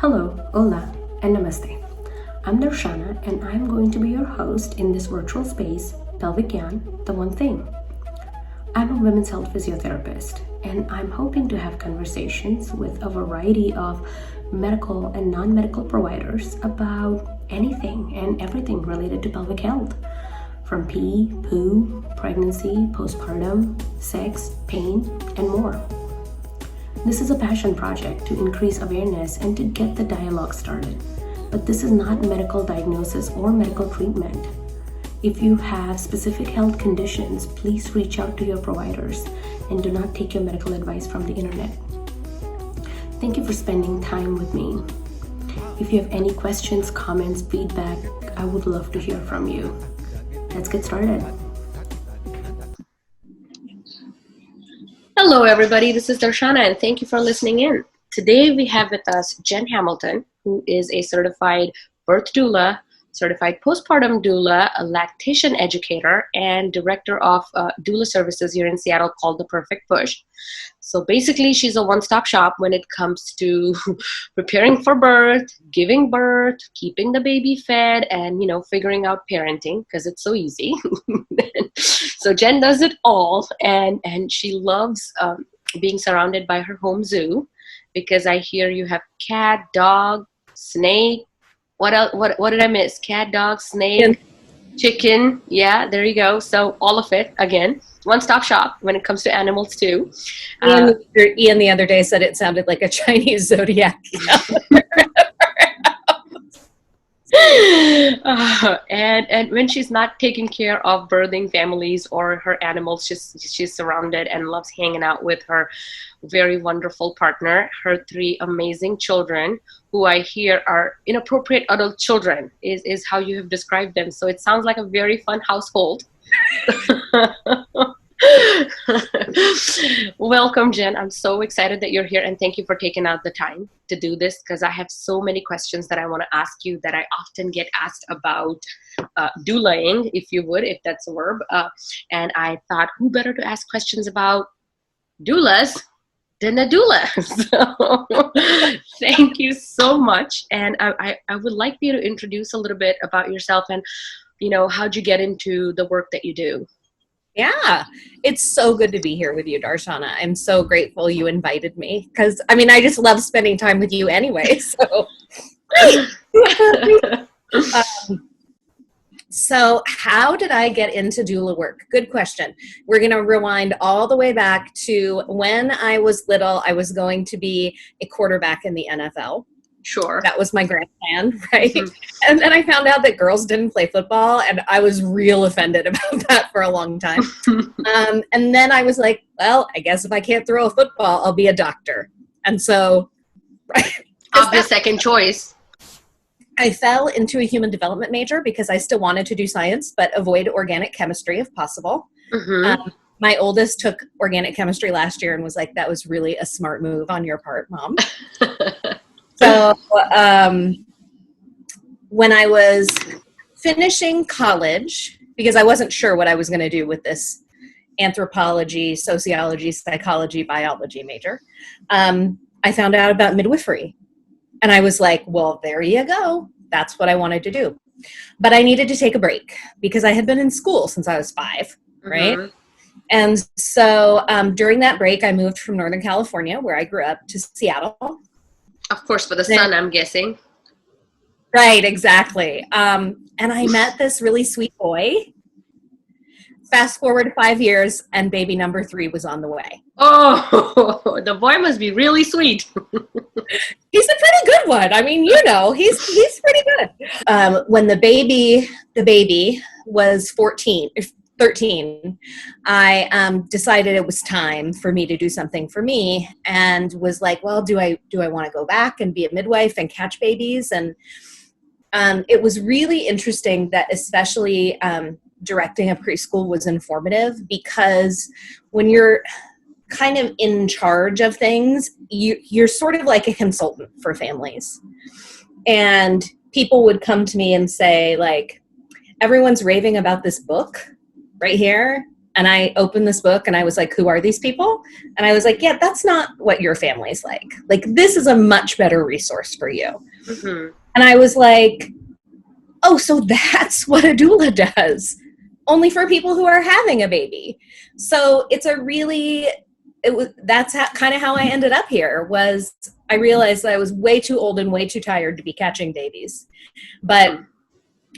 Hello, hola, and namaste. I'm Darshana, and I'm going to be your host in this virtual space, Pelvic Gyan, the one thing. I'm a women's health physiotherapist, and I'm hoping to have conversations with a variety of medical and non-medical providers about anything and everything related to pelvic health, from pee, poo, pregnancy, postpartum, sex, pain, and more. This is a passion project to increase awareness and to get the dialogue started. But this is not medical diagnosis or medical treatment. If you have specific health conditions, please reach out to your providers and do not take your medical advice from the internet. Thank you for spending time with me. If you have any questions, comments, feedback, I would love to hear from you. Let's get started. Hello, everybody. This is Darshana, and thank you for listening in. Today, we have with us Jen Hamilton, who is a certified birth doula, certified postpartum doula, a lactation educator, and director of doula services here in Seattle called The Perfect Push. So basically, she's a one-stop shop when it comes to preparing for birth, giving birth, keeping the baby fed, and, figuring out parenting, because it's so easy. So Jen does it all, and she loves being surrounded by her home zoo, because I hear you have cat, dog, snake. What else? What did I miss? Cat, dog, snake, chicken. Yeah, there you go. So all of it, again, one-stop shop when it comes to animals too. Ian the other day said it sounded like a Chinese zodiac. And when she's not taking care of birthing families or her animals, she's surrounded and loves hanging out with her very wonderful partner, her 3 amazing children, who I hear are inappropriate adult children, is how you have described them. So it sounds like a very fun household. Welcome, Jen. I'm so excited that you're here, and thank you for taking out the time to do this, because I have so many questions that I want to ask you that I often get asked about doulaing, if you would, if that's a verb. And I thought, who better to ask questions about doulas than a doula? So thank you so much. And I would like you to introduce a little bit about yourself and, how'd you get into the work that you do? Yeah, it's so good to be here with you, Darshana. I'm so grateful you invited me, because, I just love spending time with you anyway. So how did I get into doula work? Good question. We're going to rewind all the way back to when I was little. I was going to be a quarterback in the NFL. Sure. That was my grand plan, right? Mm-hmm. And then I found out that girls didn't play football, and I was real offended about that for a long time. And then I was like, well, I guess if I can't throw a football, I'll be a doctor. And so... Obvious second choice. I fell into a human development major because I still wanted to do science, but avoid organic chemistry if possible. Mm-hmm. My oldest took organic chemistry last year and was like, that was really a smart move on your part, Mom. So when I was finishing college, because I wasn't sure what I was going to do with this anthropology, sociology, psychology, biology major, I found out about midwifery. And I was like, well, there you go. That's what I wanted to do. But I needed to take a break because I had been in school since I was 5, right? Mm-hmm. And so during that break, I moved from Northern California, where I grew up, to Seattle. Of course, for the sun, I'm guessing. Right, exactly. And I met this really sweet boy. Fast forward 5 years, and baby number 3 was on the way. Oh, the boy must be really sweet. He's a pretty good one. He's pretty good. When the baby was 13, I decided it was time for me to do something for me, and was like, well, do I want to go back and be a midwife and catch babies? And it was really interesting that especially directing a preschool was informative, because when you're kind of in charge of things, you're sort of like a consultant for families. And people would come to me and say, like, everyone's raving about this book right here. And I opened this book and I was like, who are these people? And I was like, yeah, that's not what your family's like. Like, this is a much better resource for you. Mm-hmm. And I was like, oh, so that's what a doula does, only for people who are having a baby. So it's that's kind of how I ended up here. Was I realized that I was way too old and way too tired to be catching babies, but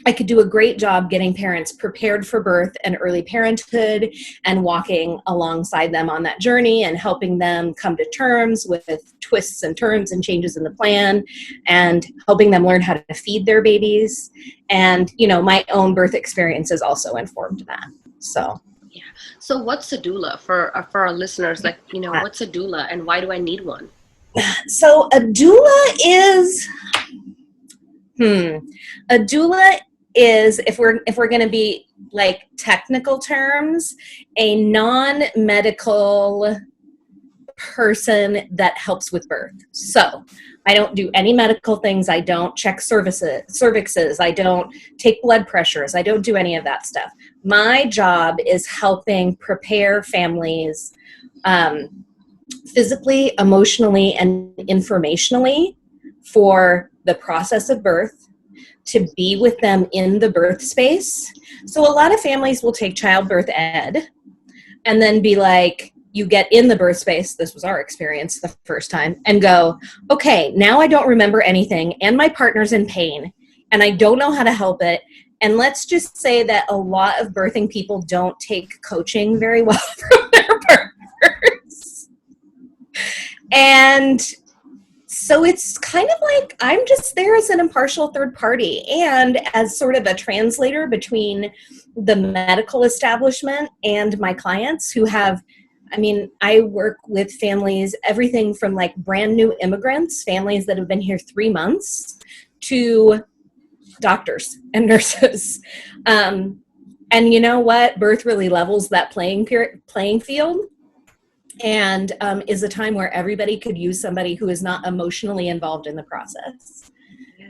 I could do a great job getting parents prepared for birth and early parenthood and walking alongside them on that journey and helping them come to terms with twists and turns and changes in the plan and helping them learn how to feed their babies. And, my own birth experiences also informed that. So. Yeah. So what's a doula for our listeners? Like, what's a doula and why do I need one? So a doula is, if we're going to be like technical terms, a non-medical person that helps with birth. So I don't do any medical things. I don't check cervixes. I don't take blood pressures. I don't do any of that stuff. My job is helping prepare families physically, emotionally, and informationally for the process of birth, to be with them in the birth space. So a lot of families will take childbirth ed and then be like, you get in the birth space, this was our experience the first time, and go, okay, now I don't remember anything and my partner's in pain and I don't know how to help it. And let's just say that a lot of birthing people don't take coaching very well from their partners. And so it's kind of like I'm just there as an impartial third party and as sort of a translator between the medical establishment and my clients who have, I work with families, everything from like brand new immigrants, families that have been here 3 months, to doctors and nurses. And you know what? Birth really levels that playing field. And is a time where everybody could use somebody who is not emotionally involved in the process.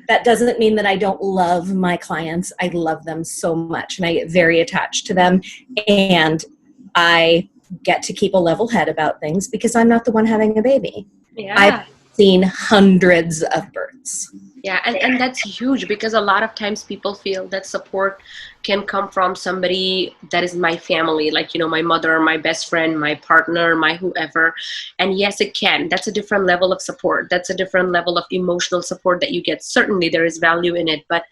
That doesn't mean that I don't love my clients. I love them so much and I get very attached to them. And I get to keep a level head about things because I'm not the one having a baby. Yeah. I've seen hundreds of births. Yeah, and that's huge because a lot of times people feel that support can come from somebody that is my family, like, my mother, my best friend, my partner, my whoever. And yes, it can. That's a different level of support. That's a different level of emotional support that you get. Certainly there is value in it, but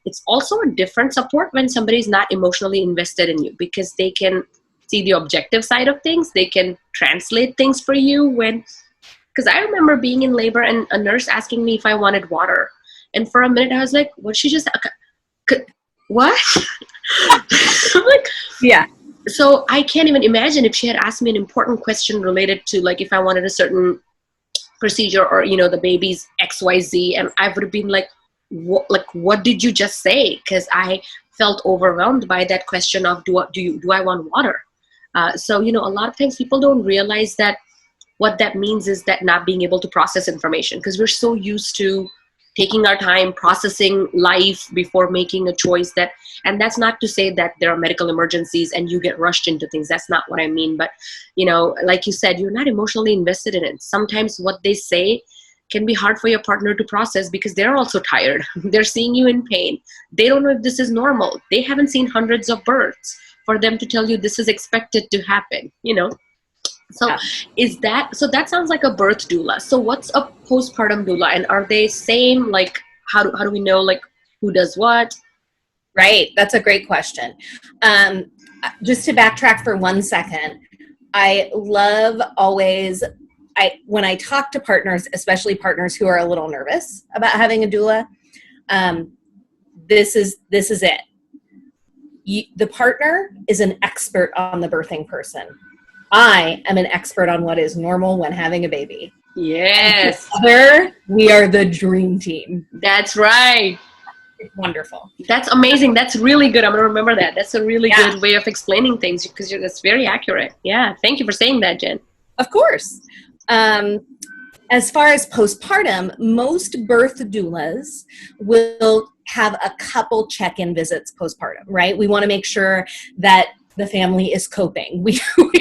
it's also a different support when somebody is not emotionally invested in you because they can see the objective side of things. They can translate things for you because I remember being in labor and a nurse asking me if I wanted water. And for a minute, I was like, what? She just, what? I'm like, yeah. So I can't even imagine if she had asked me an important question related to like, if I wanted a certain procedure or, the baby's XYZ. And I would have been like, what did you just say? Because I felt overwhelmed by that question of, do I want water? So, a lot of times people don't realize that what that means is that not being able to process information because we're so used to taking our time, processing life before making a choice and that's not to say that there are medical emergencies and you get rushed into things. That's not what I mean. But, like you said, you're not emotionally invested in it. Sometimes what they say can be hard for your partner to process because they're also tired. They're seeing you in pain. They don't know if this is normal. They haven't seen hundreds of births for them to tell you this is expected to happen, So yeah. That sounds like a birth doula. So what's a postpartum doula? And are they same? Like, how do we know like who does what? Right. That's a great question. Just to backtrack for 1 second, I love when I talk to partners, especially partners who are a little nervous about having a doula, this is it. The partner is an expert on the birthing person. I am an expert on what is normal when having a baby. Yes. Together, we are the dream team. That's right. It's wonderful. That's amazing. That's really good. I'm going to remember that. That's a really good way of explaining things because that's very accurate. Yeah. Thank you for saying that, Jen. Of course. As far as postpartum, most birth doulas will have a couple check-in visits postpartum, right? We want to make sure that the family is coping.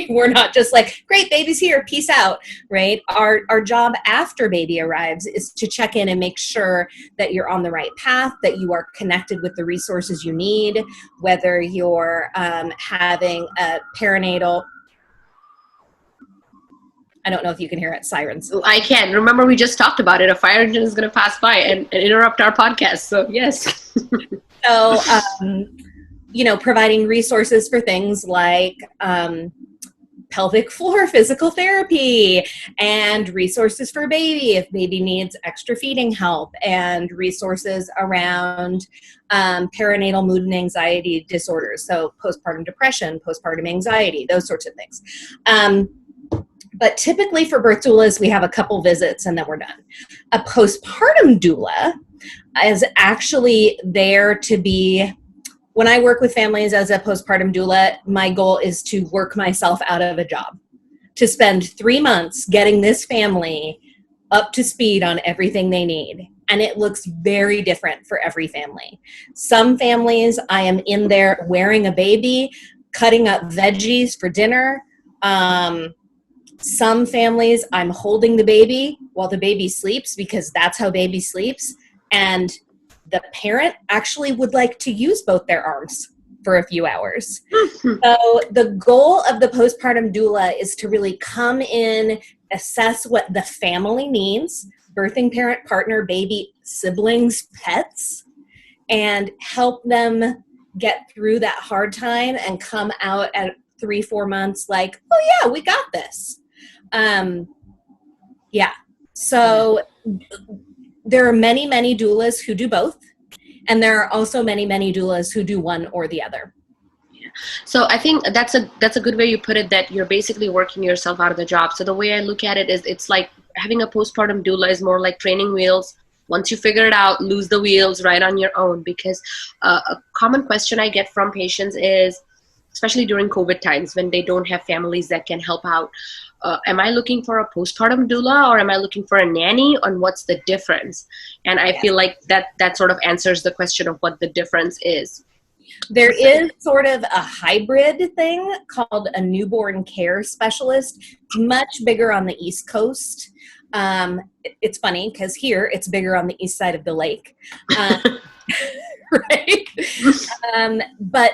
We're not just like, great, baby's here, peace out, right? Our job after baby arrives is to check in and make sure that you're on the right path, that you are connected with the resources you need, whether you're having a perinatal. I don't know if you can hear it, sirens. I can. Remember, we just talked about it. A fire engine is going to pass by and interrupt our podcast. So, yes. So, providing resources for things like pelvic floor physical therapy and resources for baby if baby needs extra feeding help, and resources around perinatal mood and anxiety disorders. So postpartum depression, postpartum anxiety, those sorts of things. But typically for birth doulas, we have a couple visits and then we're done. A postpartum doula is actually there to be, when I work with families as a postpartum doula, my goal is to work myself out of a job, to spend 3 months getting this family up to speed on everything they need. And it looks very different for every family. Some families, I am in there wearing a baby, cutting up veggies for dinner. Some families, I'm holding the baby while the baby sleeps because that's how baby sleeps. And the parent actually would like to use both their arms for a few hours. So the goal of the postpartum doula is to really come in, assess what the family needs, birthing parent, partner, baby, siblings, pets, and help them get through that hard time and come out at 3-4 months like, oh yeah, we got this. So there are many, many doulas who do both. And there are also many, many doulas who do one or the other. Yeah. So I think that's a good way you put it, that you're basically working yourself out of the job. So the way I look at it is, it's like having a postpartum doula is more like training wheels. Once you figure it out, lose the wheels right on your own. Because a common question I get from patients is, especially during COVID times when they don't have families that can help out, am I looking for a postpartum doula or am I looking for a nanny, and what's the difference? And I feel like that sort of answers the question of what the difference is. There is sort of a hybrid thing called a newborn care specialist, much bigger on the East Coast. It's funny because here it's bigger on the east side of the lake. Right? But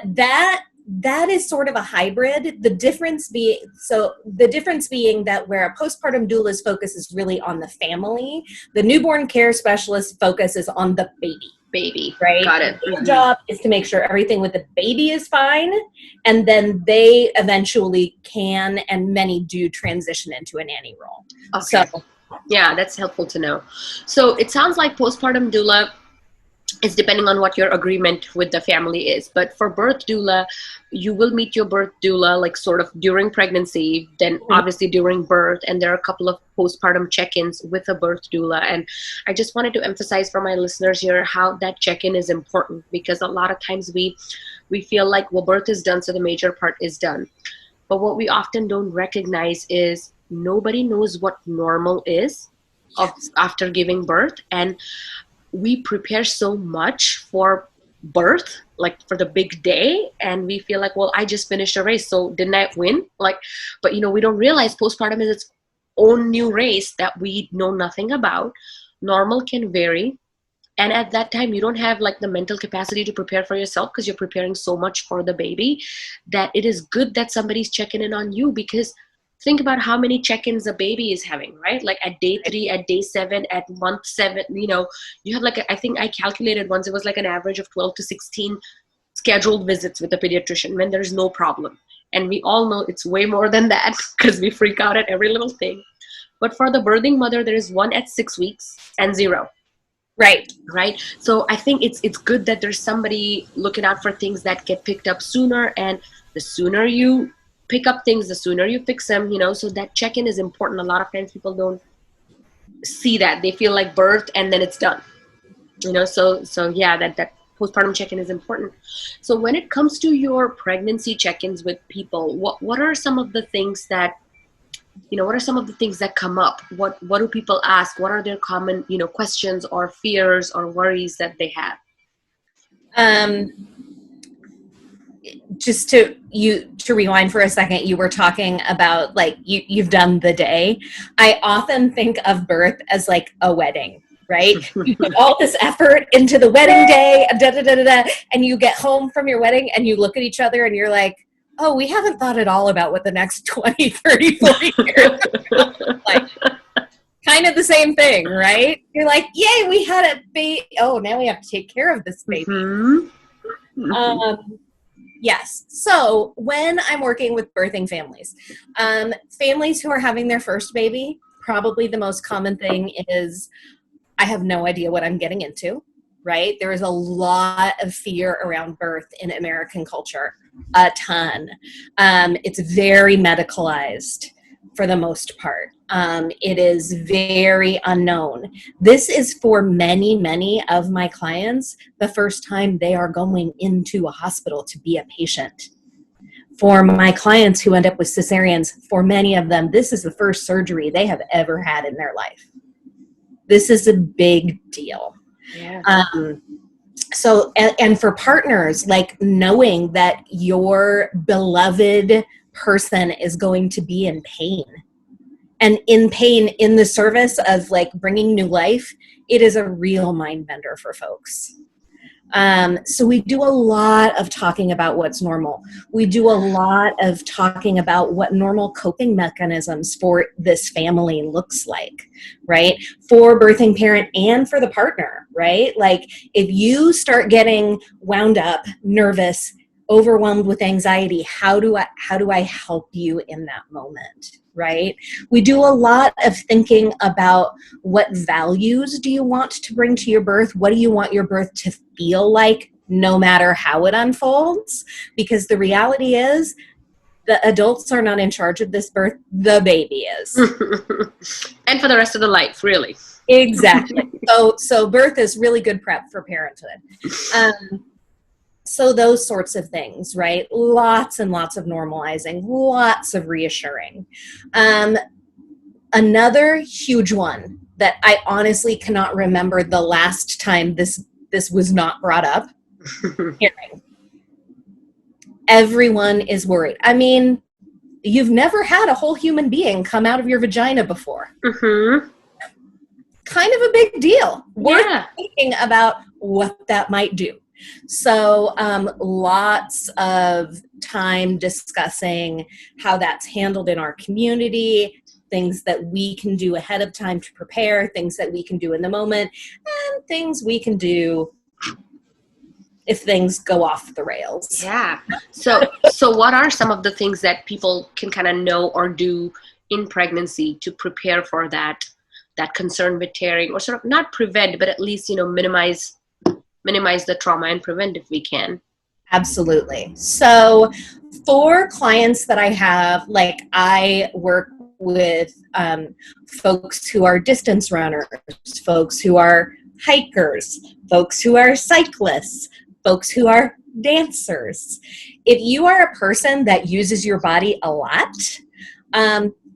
that is sort of a hybrid. The difference being that where a postpartum doula's focus is really on the family, the newborn care specialist focus is on the baby, right? Got it. Their job is to make sure everything with the baby is fine, and then they eventually can, and many do, transition into a nanny role. Okay. So, yeah, that's helpful to know. So it sounds like postpartum doula is depending on what your agreement with the family is. But for birth doula, you will meet your birth doula like sort of during pregnancy, then obviously during birth, and there are a couple of postpartum check-ins with a birth doula. And I just wanted to emphasize for my listeners here how that check-in is important, because a lot of times we feel like, well, birth is done, so the major part is done. But what we often don't recognize is nobody knows what normal is after giving birth. And we prepare so much for birth, like for the big day, and we feel like, well, I just finished a race, so didn't I win? But we don't realize postpartum is its own new race that we know nothing about. Normal can vary, and at that time you don't have like the mental capacity to prepare for yourself because you're preparing so much for the baby, that it is good that somebody's checking in on you. Because think about how many check-ins a baby is having, right? Like at day 3, at day 7, at month 7, you have I think I calculated once, it was like an average of 12 to 16 scheduled visits with a pediatrician when there's no problem. And we all know it's way more than that because we freak out at every little thing. But for the birthing mother, there is 1 at 6 weeks and 0. Right. So I think it's good that there's somebody looking out for things that get picked up sooner, and the sooner you pick up things, the sooner you fix them, so that check-in is important. A lot of times people don't see that. They feel like birth and then it's done, so yeah, that postpartum check-in is important. So when it comes to your pregnancy check-ins with people, what are some of the things that, what are some of the things that come up? What do people ask? What are their common, questions or fears or worries that they have? just to rewind for a second, you were talking about like you've done the day. I often think of birth as like a wedding, right? You put all this effort into the wedding day, and you get home from your wedding and you look at each other and you're like, oh, we haven't thought at all about what the next 20, 30, 40 years like. Kind of the same thing, right? You're like, yay, we had a baby. Oh, now we have to take care of this baby. Yes. So when I'm working with birthing families, families who are having their first baby, probably the most common thing is, I have no idea what I'm getting into, right? There is a lot of fear around birth in American culture, a ton. It's very medicalized for the most part. It is very unknown. This is for many, many of my clients, the first time they are going into a hospital to be a patient. For my clients who end up with cesareans, for many of them, this is the first surgery they have ever had in their life. This is a big deal. Yeah. So, and for partners, like knowing that your beloved person is going to be in pain, and in pain in the service of like bringing new life, it is a real mind bender for folks. So we do a lot of talking about what's normal. We do a lot of talking about what normal coping mechanisms for this family looks like, right? For birthing parent and for the partner, right? Like if you start getting wound up, nervous, overwhelmed with anxiety, how do I help you in that moment, right? We do a lot of thinking about what values do you want to bring to your birth? What do you want your birth to feel like no matter how it unfolds? Because the reality is the adults are not in charge of this birth, the baby is. And for the rest of the life, really. Exactly. So birth is really good prep for parenthood. So those sorts of things, right? Lots and lots of normalizing, lots of reassuring. Another huge one that I honestly cannot remember the last time this was not brought up. Hearing. Everyone is worried. I mean, you've never had a whole human being come out of your vagina before. Mm-hmm. Kind of a big deal. Yeah. We're thinking about what that might do. So lots of time discussing how that's handled in our community, things that we can do ahead of time to prepare, things that we can do in the moment, and things we can do if things go off the rails. Yeah. So what are some of the things that people can kind of know or do in pregnancy to prepare for that concern with tearing, or sort of not prevent, but at least, minimize the trauma and prevent if we can? Absolutely. So for clients that I have, like I work with folks who are distance runners, folks who are hikers, folks who are cyclists, folks who are dancers. If you are a person that uses your body a lot,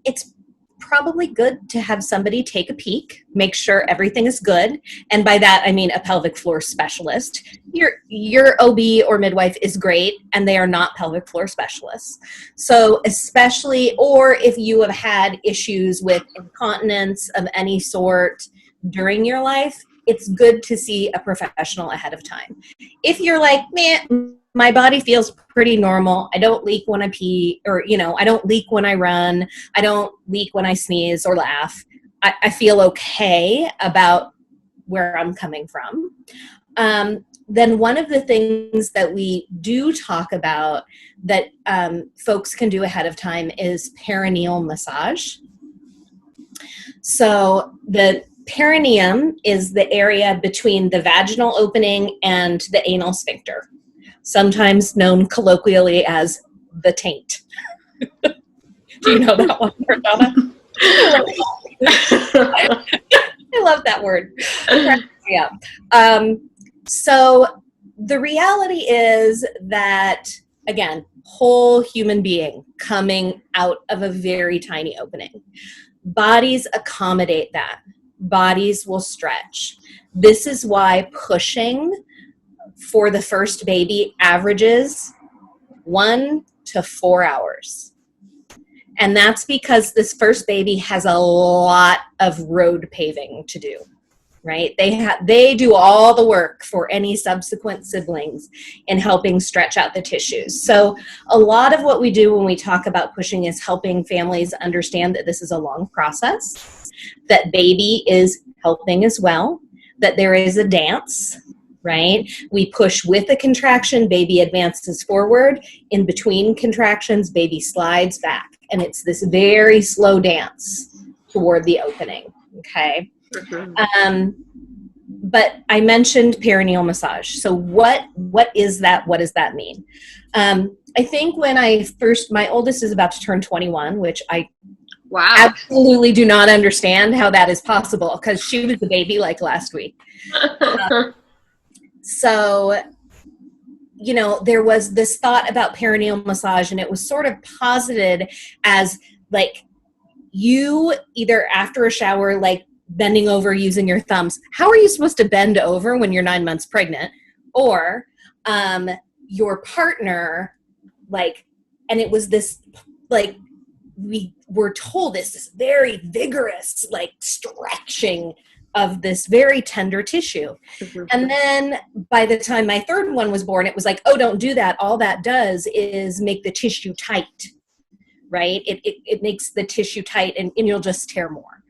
it's probably good to have somebody take a peek, make sure everything is good. And by that, I mean a pelvic floor specialist. Your OB or midwife is great, and they are not pelvic floor specialists. So especially, or if you have had issues with incontinence of any sort during your life, it's good to see a professional ahead of time. If you're like, man, my body feels pretty normal. I don't leak when I pee, or, I don't leak when I run. I don't leak when I sneeze or laugh. I feel okay about where I'm coming from. Then one of the things that we do talk about that folks can do ahead of time is perineal massage. So the perineum is the area between the vaginal opening and the anal sphincter, sometimes known colloquially as the taint. Do you know that one, Donna? I love that word. Yeah. So the reality is that, again, whole human being coming out of a very tiny opening. Bodies accommodate that. Bodies will stretch. This is why pushing for the first baby averages 1 to 4 hours. And that's because this first baby has a lot of road paving to do, right? They do all the work for any subsequent siblings in helping stretch out the tissues. So a lot of what we do when we talk about pushing is helping families understand that this is a long process, that baby is helping as well, that there is a dance, right? We push with a contraction, baby advances forward. In between contractions, baby slides back. And it's this very slow dance toward the opening, okay? Mm-hmm. But I mentioned perineal massage. So what is that? What does that mean? I think when my oldest is about to turn 21, which I absolutely do not understand how that is possible because she was a baby like last week. So, you know, there was this thought about perineal massage, and it was sort of posited as like you either after a shower, like bending over using your thumbs. How are you supposed to bend over when you're 9 months pregnant? Or your partner, like, and it was this, like, we were told this very vigorous, like, stretching of this very tender tissue. Mm-hmm. And then by the time my third one was born, it was like, oh, don't do that. All that does is make the tissue tight, right? It makes the tissue tight and you'll just tear more.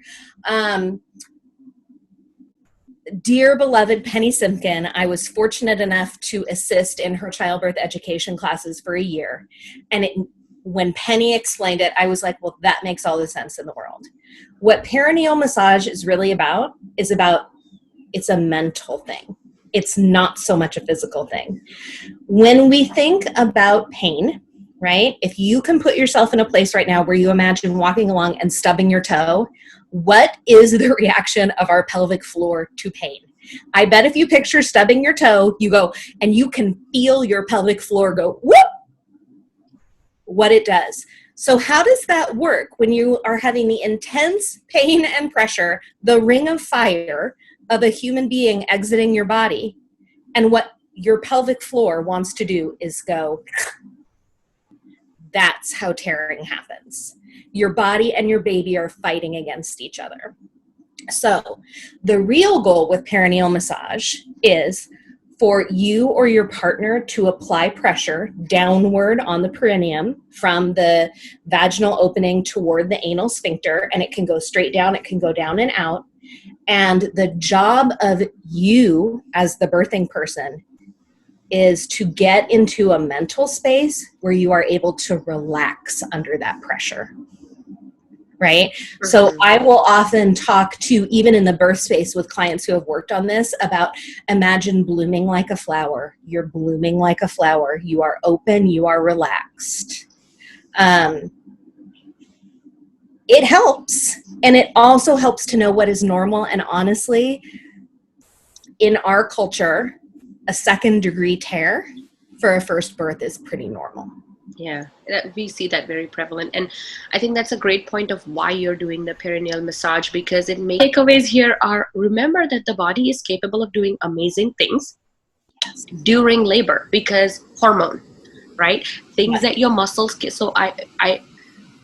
Dear beloved Penny Simpkin, I was fortunate enough to assist in her childbirth education classes for a year. And when Penny explained it, I was like, well, that makes all the sense in the world. What perineal massage is really about is it's a mental thing. It's not so much a physical thing. When we think about pain, right? If you can put yourself in a place right now where you imagine walking along and stubbing your toe, what is the reaction of our pelvic floor to pain? I bet if you picture stubbing your toe, you go, and you can feel your pelvic floor go, whoop, what it does. So how does that work when you are having the intense pain and pressure, the ring of fire of a human being exiting your body, and what your pelvic floor wants to do is go, that's how tearing happens. Your body and your baby are fighting against each other. So the real goal with perineal massage is for you or your partner to apply pressure downward on the perineum from the vaginal opening toward the anal sphincter, and it can go straight down, it can go down and out. And the job of you as the birthing person is to get into a mental space where you are able to relax under that pressure. Right? Mm-hmm. So I will often talk to, even in the birth space with clients who have worked on this, about imagine blooming like a flower. You're blooming like a flower. You are open. You are relaxed. It helps. And it also helps to know what is normal. And honestly, in our culture, a 2nd-degree tear for a first birth is pretty normal. Yeah, we see that very prevalent. And I think that's a great point of why you're doing the perineal massage, because it may takeaways here are, remember that the body is capable of doing amazing things during labor because hormone, right? Things that your muscles get. So I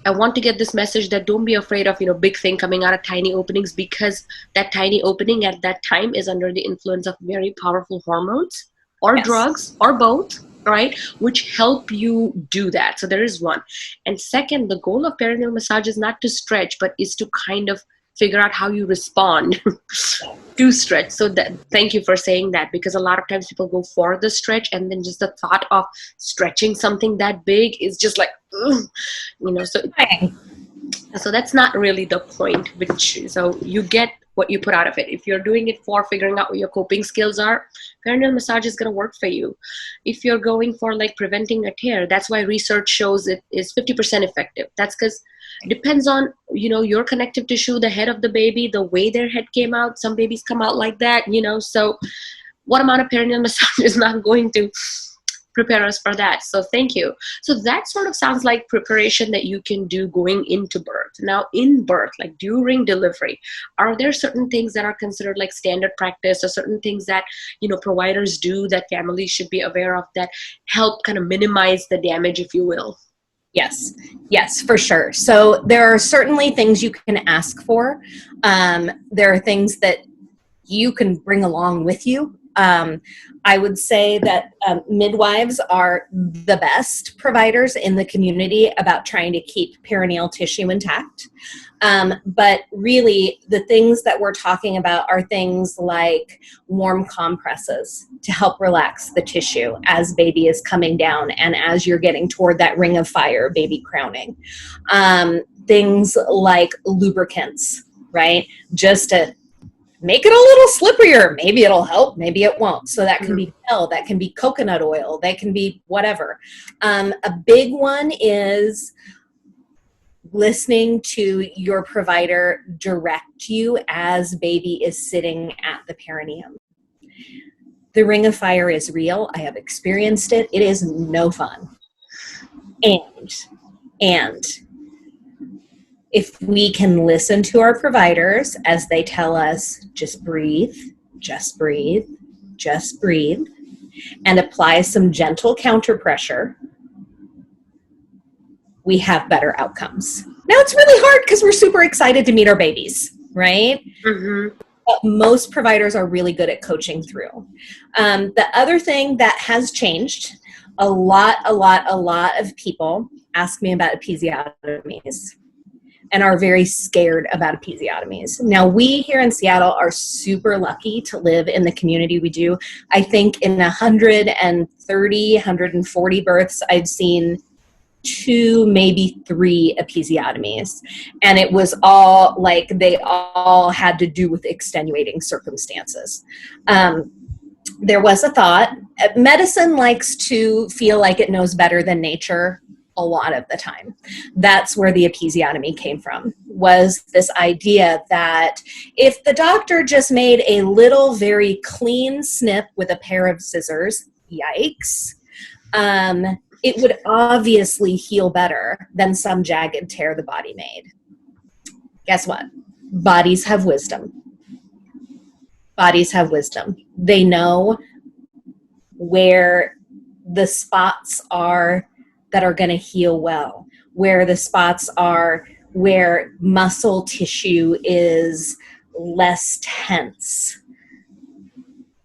want to get this message that don't be afraid of, big thing coming out of tiny openings, because that tiny opening at that time is under the influence of very powerful hormones or drugs or both, right? Which help you do that. So there is one. And second, the goal of perineal massage is not to stretch, but is to kind of figure out how you respond to stretch. So thank you for saying that, because a lot of times people go for the stretch and then just the thought of stretching something that big is just like, so that's not really the point, so you get what you put out of it. If you're doing it for figuring out what your coping skills are, perineal massage is going to work for you. If you're going for like preventing a tear, that's why research shows it is 50% effective. That's because it depends on, your connective tissue, the head of the baby, the way their head came out. Some babies come out like that, so what amount of perineal massage is not going to prepare us for that. So thank you. So that sort of sounds like preparation that you can do going into birth. Now in birth, like during delivery, are there certain things that are considered like standard practice, or certain things that, you know, providers do that families should be aware of that help kind of minimize the damage, if you will? Yes, for sure. So there are certainly things you can ask for. There are things that you can bring along with you. I would say that midwives are the best providers in the community about trying to keep perineal tissue intact. But really, the things that we're talking about are things like warm compresses to help relax the tissue as baby is coming down and as you're getting toward that ring of fire, baby crowning. Things like lubricants, right? Just to make it a little slipperier. Maybe it'll help, maybe it won't. So that can be gel, that can be coconut oil, that can be whatever. A big one is listening to your provider direct you as baby is sitting at the perineum. The ring of fire is real. I have experienced it. It is no fun. And if we can listen to our providers as they tell us, just breathe, just breathe, just breathe, and apply some gentle counter pressure, we have better outcomes. Now it's really hard because we're super excited to meet our babies, right? Mm-hmm. But most providers are really good at coaching through. The other thing that has changed, a lot of people ask me about episiotomies and are very scared about episiotomies. Now, we here in Seattle are super lucky to live in the community we do. I think in 130, 140 births, I've seen 2, maybe 3 episiotomies. And it was all like, they all had to do with extenuating circumstances. There was a thought, medicine likes to feel like it knows better than nature a lot of the time. That's where the episiotomy came from, was this idea that if the doctor just made a little very clean snip with a pair of scissors, yikes, it would obviously heal better than some jagged tear the body made. Guess what? Bodies have wisdom. Bodies have wisdom. They know where the spots are that are going to heal well, where the spots are where muscle tissue is less tense.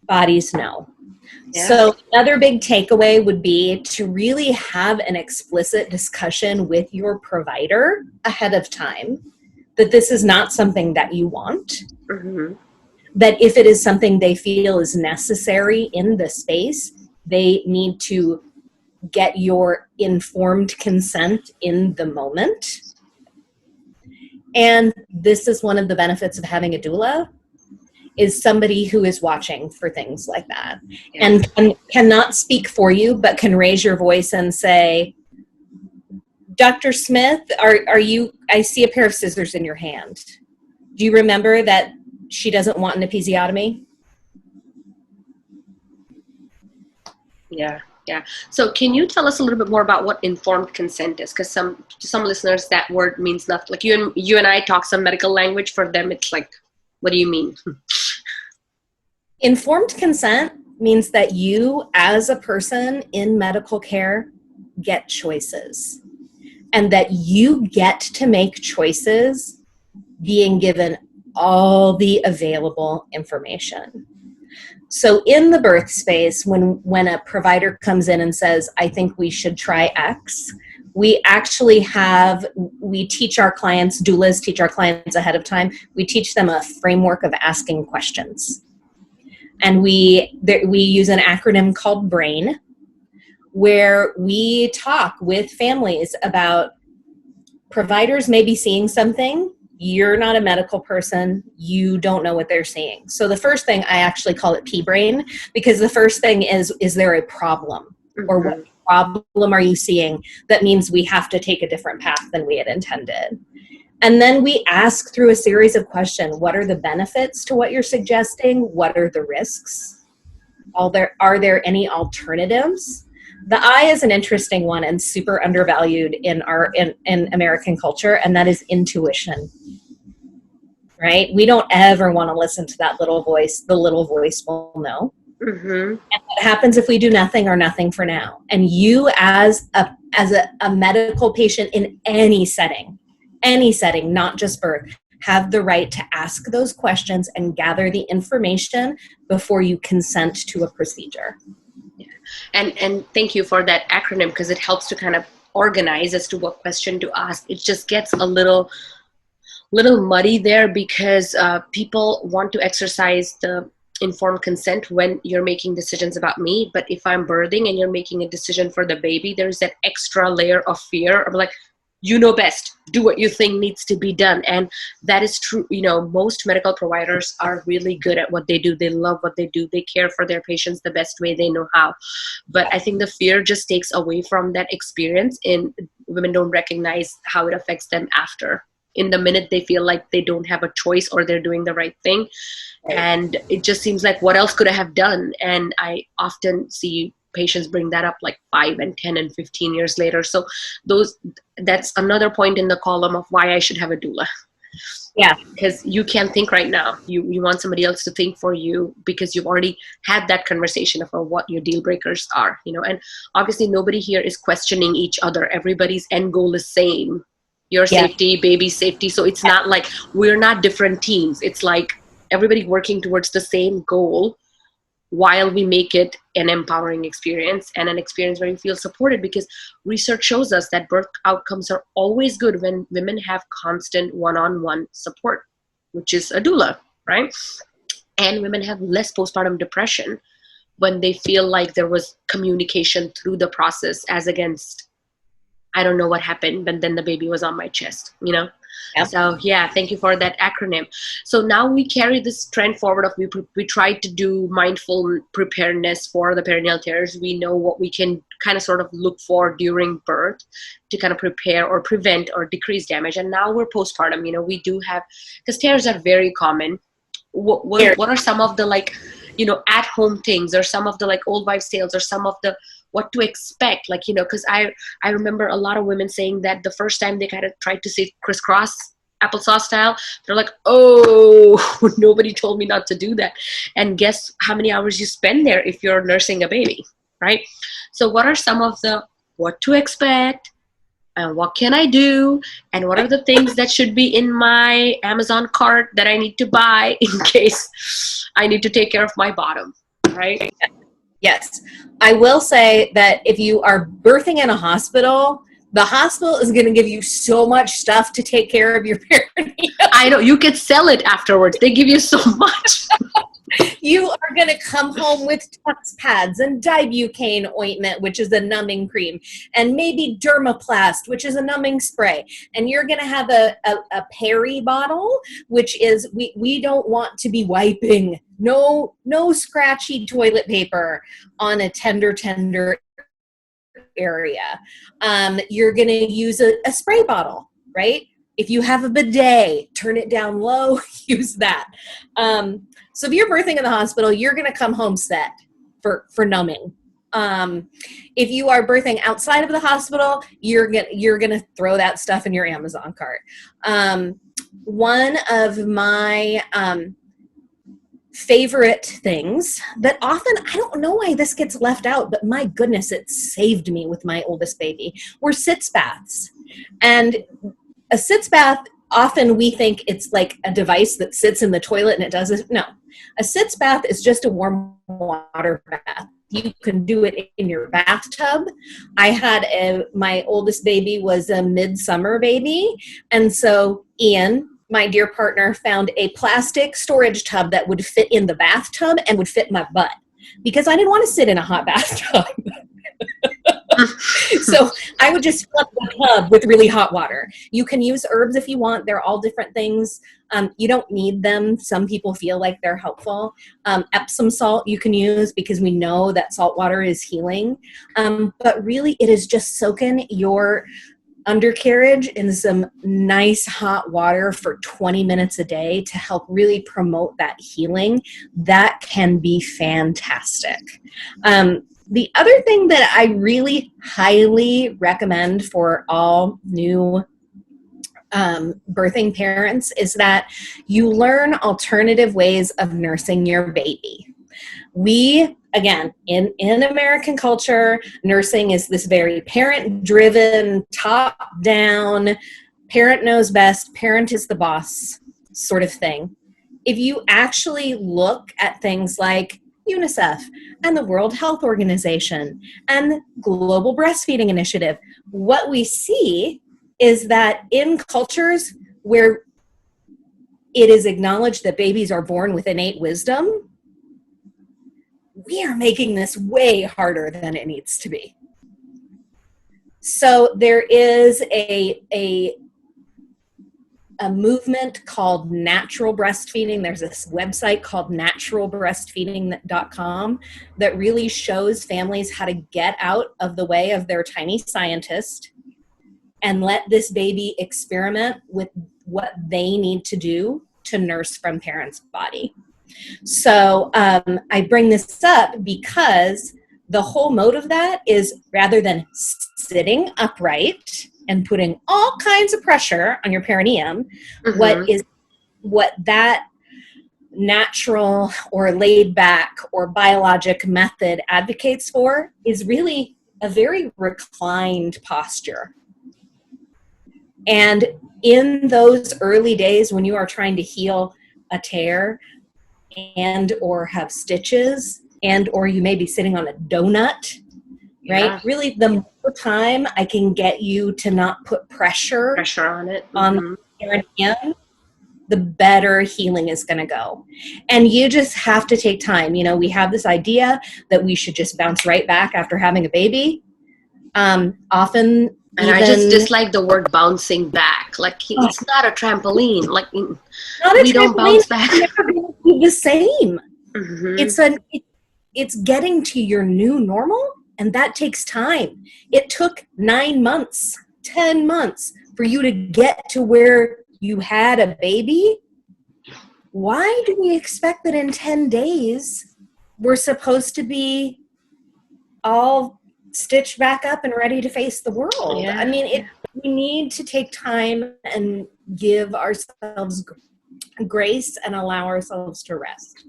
Bodies know. Yeah. So another big takeaway would be to really have an explicit discussion with your provider ahead of time that this is not something that you want. Mm-hmm. That if it is something they feel is necessary in the space, they need to get your informed consent in the moment. And this is one of the benefits of having a doula, is somebody who is watching for things like that. Yeah. And cannot speak for you, but can raise your voice and say, Dr. Smith, are you, I see a pair of scissors in your hand. Do you remember that she doesn't want an episiotomy? Yeah. Yeah. So can you tell us a little bit more about what informed consent is? Because to some listeners, that word means nothing. Like you and I talk some medical language. For them, it's like, what do you mean? Informed consent means that you, as a person in medical care, get choices. And that you get to make choices being given all the available information. So in the birth space, when a provider comes in and says, I think we should try X, we teach our clients, doulas teach our clients ahead of time, we teach them a framework of asking questions. And we use an acronym called BRAIN, where we talk with families about providers may be seeing something. You're not a medical person. You don't know what they're seeing. So the first thing, I actually call it P-brain, because the first thing is there a problem? Mm-hmm. Or what problem are you seeing that means we have to take a different path than we had intended? And then we ask through a series of questions, what are the benefits to what you're suggesting? What are the risks? Are there any alternatives? The eye is an interesting one and super undervalued in in American culture, and that is intuition. Right? We don't ever want to listen to that little voice. The little voice will know. Mm-hmm. And what happens if we do nothing or nothing for now? And you as a medical patient in any setting, not just birth, have the right to ask those questions and gather the information before you consent to a procedure. Yeah. And thank you for that acronym, because it helps to kind of organize as to what question to ask. It just gets a little muddy there, because people want to exercise the informed consent when you're making decisions about me. But if I'm birthing and you're making a decision for the baby, there's that extra layer of fear of like, you know best, do what you think needs to be done. And that is true. You know, most medical providers are really good at what they do. They love what they do. They care for their patients the best way they know how. But I think the fear just takes away from that experience, and women don't recognize how it affects them after. In the minute they feel like they don't have a choice or they're doing the right thing. Right. And it just seems like, what else could I have done? And I often see patients bring that up like 5 and 10 and 15 years later. So that's another point in the column of why I should have a doula. Yeah, because you can't think right now. You want somebody else to think for you, because you've already had that conversation of what your deal breakers are, you know. And obviously nobody here is questioning each other. Everybody's end goal is same. Your safety, baby's safety. So it's not like we're not different teams. It's like everybody working towards the same goal while we make it an empowering experience and an experience where you feel supported, because research shows us that birth outcomes are always good when women have constant one-on-one support, which is a doula, right? And women have less postpartum depression when they feel like there was communication through the process, as against, I don't know what happened, but then the baby was on my chest, you know? Yep. So yeah, thank you for that acronym. So now we carry this trend forward of we try to do mindful preparedness for the perineal tears. We know what we can kind of sort of look for during birth to kind of prepare or prevent or decrease damage. And now we're postpartum, you know, we do have, because tears are very common. What are some of the, like, you know, at home things, or some of the like old wives' tales, or some of the what to expect, like, you know, because I remember a lot of women saying that the first time they kind of tried to say crisscross applesauce style, they're like, oh, nobody told me not to do that. And guess how many hours you spend there if you're nursing a baby, right? So what are some of the what to expect, and what can I do, and what are the things that should be in my Amazon cart that I need to buy in case I need to take care of my bottom, right? Yes. I will say that if you are birthing in a hospital, the hospital is going to give you so much stuff to take care of your perineum. I know. You could sell it afterwards. They give you so much. You are going to come home with Tux pads and Dibucane ointment, which is a numbing cream, and maybe Dermaplast, which is a numbing spray. And you're going to have a peri bottle, which is, we don't want to be wiping. No scratchy toilet paper on a tender area. You're going to use a spray bottle, right? If you have a bidet, turn it down low, use that. So if you're birthing in the hospital, you're going to come home set for numbing. If you are birthing outside of the hospital, you're gonna throw that stuff in your Amazon cart. One of my favorite things that often, I don't know why this gets left out, but my goodness, it saved me with my oldest baby, were sitz baths. And a sitz bath, often we think it's like a device that sits in the toilet and it does it. No, a sitz bath is just a warm water bath. You can do it in your bathtub. I had my oldest baby was a midsummer baby. And so Ian, my dear partner, found a plastic storage tub that would fit in the bathtub and would fit my butt, because I didn't want to sit in a hot bathtub. So I would just fill up the tub with really hot water. You can use herbs if you want. They're all different things. You don't need them. Some people feel like they're helpful. Epsom salt you can use, because we know that salt water is healing. But really it is just soaking your undercarriage in some nice hot water for 20 minutes a day to help really promote that healing, that can be fantastic. The other thing that I really highly recommend for all new birthing parents is that you learn alternative ways of nursing your baby. We, again, in American culture, nursing is this very parent-driven, top-down, parent knows best, parent is the boss sort of thing. If you actually look at things like UNICEF and the World Health Organization and Global Breastfeeding Initiative, what we see is that in cultures where it is acknowledged that babies are born with innate wisdom, we are making this way harder than it needs to be. So there is a movement called natural breastfeeding. There's this website called naturalbreastfeeding.com that really shows families how to get out of the way of their tiny scientist and let this baby experiment with what they need to do to nurse from parent's body. So I bring this up because the whole mode of that is, rather than sitting upright and putting all kinds of pressure on your perineum, what that natural or laid back or biologic method advocates for is really a very reclined posture. And in those early days when you are trying to heal a tear and or have stitches and or you may be sitting on a donut, right? Yeah. Really, the more time I can get you to not put pressure on it, on the perineum, the better healing is going to go. And you just have to take time. You know, we have this idea that we should just bounce right back after having a baby. Often, and I just dislike the word bouncing back. Like, it's not a trampoline. Like, we don't bounce back. It's never going to be the same. It's getting to your new normal, and that takes time. It took 9 months, 10 months for you to get to where you had a baby. Why do we expect that in 10 days we're supposed to be all stitched back up and ready to face the world? Yeah. I mean, we need to take time and give ourselves grace and allow ourselves to rest.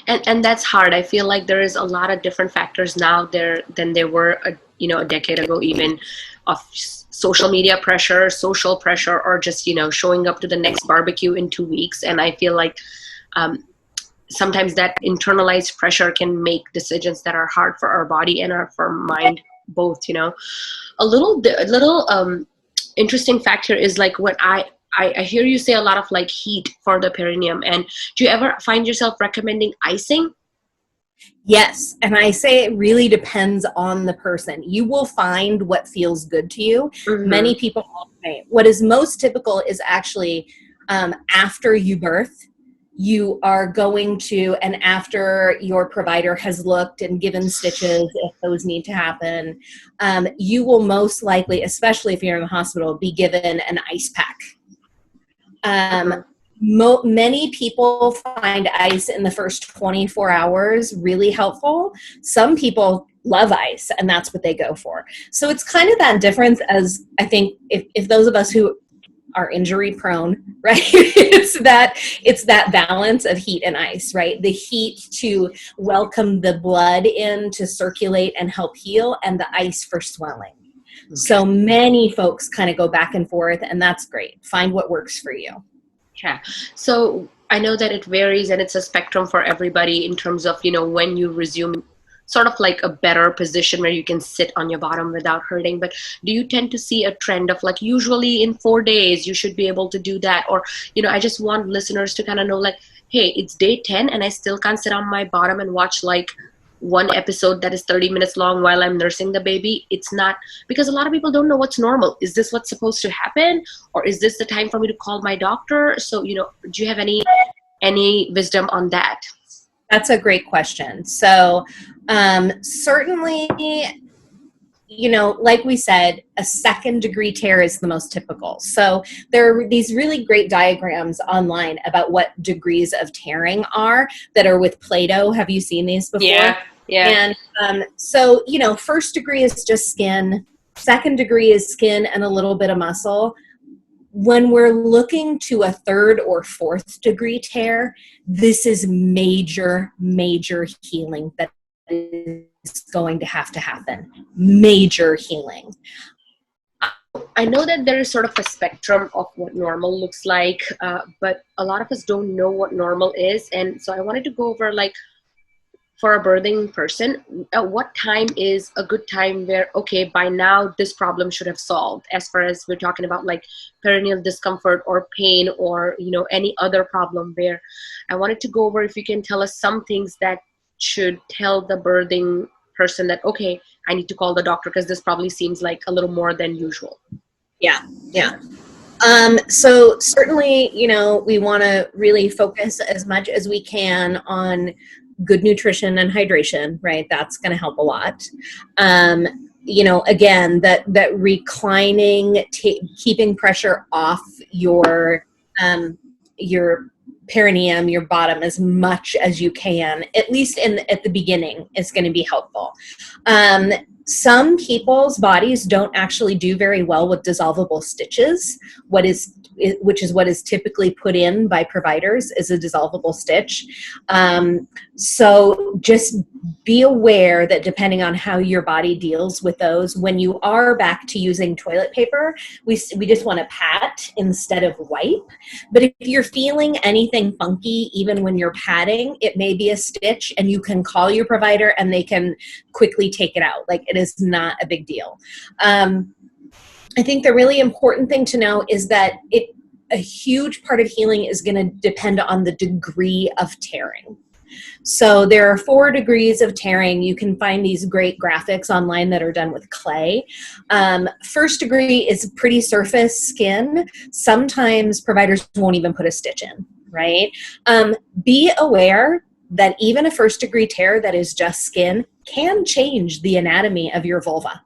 And that's hard. I feel like there is a lot of different factors now there than there were a decade ago, even, of social media pressure, social pressure, or just showing up to the next barbecue in 2 weeks. And I feel like sometimes that internalized pressure can make decisions that are hard for our body and for our mind both. A little interesting factor is like what I hear you say a lot of like heat for the perineum. And do you ever find yourself recommending icing? Yes. And I say it really depends on the person. You will find what feels good to you. Mm-hmm. Many people alternate. What is most typical is actually after you birth, you are going to, and after your provider has looked and given stitches, if those need to happen, you will most likely, especially if you're in the hospital, be given an ice pack. Many people find ice in the first 24 hours really helpful. Some people love ice, and that's what they go for. So it's kind of that difference, as I think if those of us who are injury prone, right? it's that balance of heat and ice, right? The heat to welcome the blood in to circulate and help heal, and the ice for swelling. Okay. So many folks kind of go back and forth, and that's great. Find what works for you. Yeah. So I know that it varies and it's a spectrum for everybody in terms of, when you resume sort of like a better position where you can sit on your bottom without hurting. But do you tend to see a trend of like, usually in 4 days, you should be able to do that? Or, I just want listeners to kind of know like, hey, it's day 10 and I still can't sit on my bottom and watch like one episode that is 30 minutes long while I'm nursing the baby. It's not, because a lot of people don't know what's normal. Is this what's supposed to happen? Or is this the time for me to call my doctor? So, do you have any wisdom on that? That's a great question. So certainly, like we said, a 2nd degree tear is the most typical. So there are these really great diagrams online about what degrees of tearing are that are with Play-Doh. Have you seen these before? Yeah. And so, 1st degree is just skin. 2nd degree is skin and a little bit of muscle. When we're looking to a 3rd or 4th degree tear, this is major, major healing that is going to happen. Major healing. I know that there is sort of a spectrum of what normal looks like, but a lot of us don't know what normal is. And so I wanted to go over, like, for a birthing person, at what time is a good time where, okay, by now this problem should have solved, as far as we're talking about like perineal discomfort or pain or, any other problem, where I wanted to go over if you can tell us some things that should tell the birthing person that, okay, I need to call the doctor because this probably seems like a little more than usual. Yeah. So certainly, we want to really focus as much as we can on good nutrition and hydration, right? That's going to help a lot. Again, that reclining, keeping pressure off your perineum, your bottom, as much as you can, at least at the beginning, is going to be helpful. Some people's bodies don't actually do very well with dissolvable stitches, which is what is typically put in by providers, is a dissolvable stitch. So just be aware that depending on how your body deals with those, when you are back to using toilet paper, we just want to pat instead of wipe. But if you're feeling anything funky, even when you're patting, it may be a stitch, and you can call your provider and they can quickly take it out. Like, it is not a big deal. I think the really important thing to know is that a huge part of healing is going to depend on the degree of tearing. So there are 4 degrees of tearing. You can find these great graphics online that are done with clay. 1st degree is pretty surface skin. Sometimes providers won't even put a stitch in, right? Be aware that even a 1st degree tear that is just skin can change the anatomy of your vulva.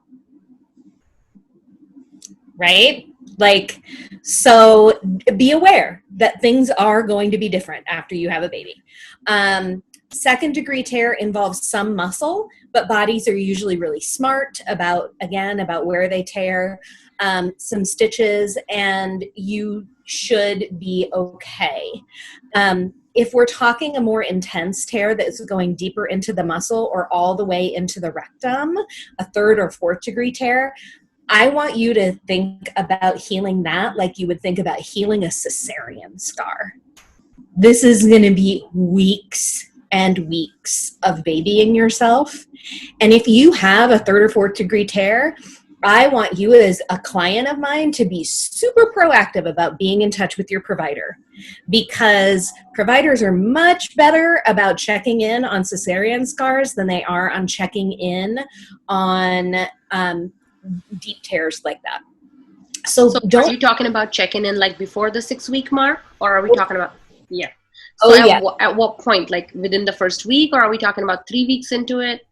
Right? So be aware that things are going to be different after you have a baby. 2nd degree tear involves some muscle, but bodies are usually really smart about where they tear, some stitches, and you should be okay. If we're talking a more intense tear that's going deeper into the muscle or all the way into the rectum, a 3rd or 4th degree tear, I want you to think about healing that like you would think about healing a cesarean scar. This is going to be weeks and weeks of babying yourself. And if you have a 3rd or 4th degree tear, I want you as a client of mine to be super proactive about being in touch with your provider, because providers are much better about checking in on cesarean scars than they are on checking in on deep tears like that. So are you talking about checking in like before the 6-week mark, or are we talking about, So at what point, like within the 1st week, or are we talking about 3 weeks into it?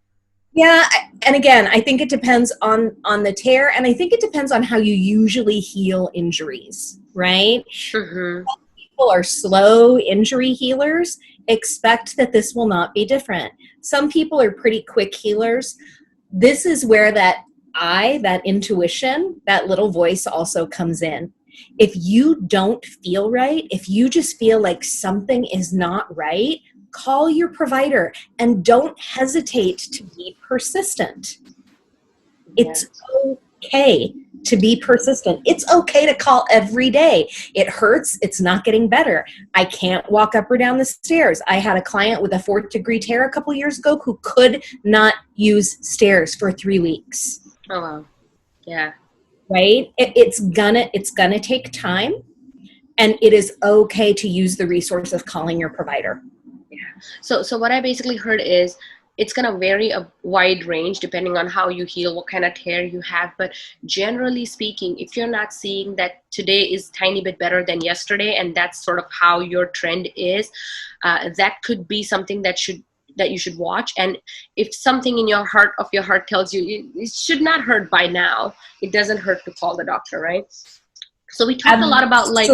Yeah. And again, I think it depends on the tear, and I think it depends on how you usually heal injuries, right? Mm-hmm. People are slow injury healers. Expect that this will not be different. Some people are pretty quick healers. This is where that intuition, that little voice also comes in. If you don't feel right, if you just feel like something is not right, call your provider and don't hesitate to be persistent. It's okay to be persistent. It's okay to call every day. It hurts. It's not getting better. I can't walk up or down the stairs. I had a client with a 4th degree tear a couple years ago who could not use stairs for 3 weeks. Oh, wow. Yeah. Right? It's gonna take time, and it is okay to use the resource of calling your provider. Yeah. So what I basically heard is it's going to vary a wide range depending on how you heal, what kind of tear you have. But generally speaking, if you're not seeing that today is tiny bit better than yesterday, and that's sort of how your trend is, that could be something that should that you should watch. And if something in your heart tells you it should not hurt by now, it doesn't hurt to call the doctor, right? So we talked a lot about like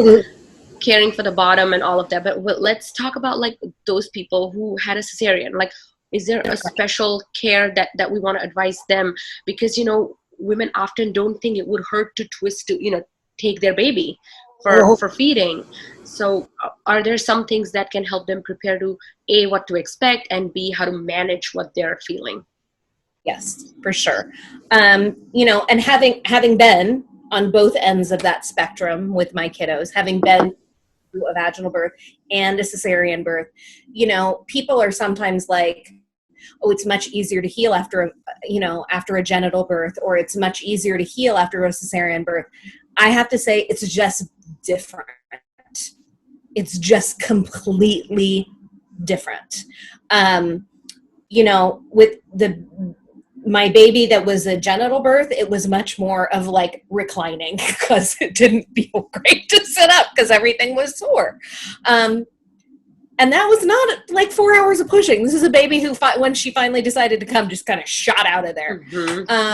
caring for the bottom and all of that, but let's talk about like those people who had a cesarean. Like, is there a special care that we want to advise them? Because, you know, women often don't think it would hurt to twist to, you know, take their baby for feeding. So are there some things that can help them prepare to A, what to expect, and B, how to manage what they're feeling? Yes, for sure. You know, and having been on both ends of that spectrum with my kiddos, having been through a vaginal birth and a cesarean birth, you know, people are sometimes like, oh, it's much easier to heal after a genital birth, or it's much easier to heal after a cesarean birth. I have to say it's just different. It's just completely different. You know, with my baby that was a genital birth, it was much more of like reclining because it didn't feel great to sit up because everything was sore. And that was not like 4 hours of pushing. This is a baby who, when she finally decided to come, just kind of shot out of there. Mm-hmm.